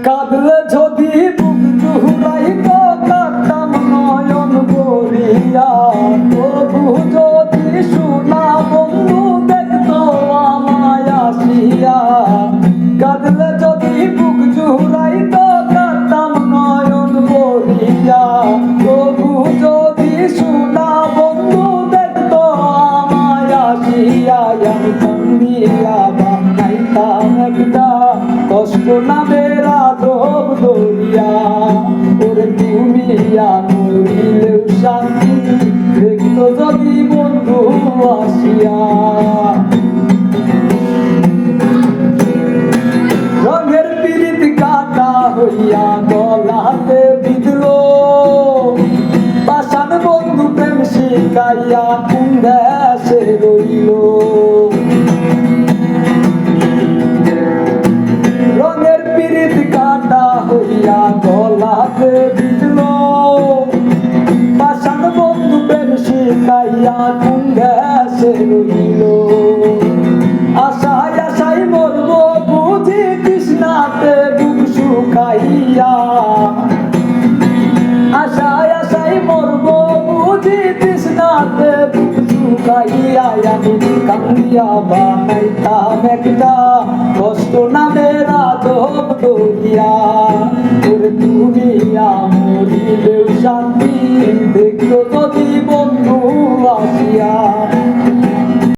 কাঁদলে যদি বুক জুড়াইত কাঁদতাম নয়ন ভরিয়া, তবু যদি শোনা বন্ধু দেখতো আমায় আসিয়া। কাঁদলে যদি বুক জুড়াইত কাঁদতাম নয়ন ভরিয়া, তবু যদি শোনা বন্ধু দেখতো আমায় আসিয়া। আমি কান্দিয়া বানাইতাম একটা কষ্ট নামের আদব দরিয়া, ওরে তুমি মরিলেও শান্তি দেখতো যদি বন্ধু আসিয়া। রঙের পিরিত কাটা হইয়া গলাতে বিঁধলো, পাষাণ বন্ধু প্রেম শিখাইয়া কোন দেশে রইল। রঙের পিরিত কাটা হইয়া গলাতে বিঁধলো, পাষাণ বন্ধু প্রেম শিখাইয়া কোন দেশে রইল। আশায় আশায় মরব বুঝি তৃষ্ণাতে বুক শুকাইয়া, আশায় আশায় মরব বুঝি তৃষ্ণাতে বুক শুকাইয়া। আমি কান্দিয়া বানাইতাম একটা কষ্ট নামের আদব দরিয়া, ওরে তুমি মরিলেও শান্তি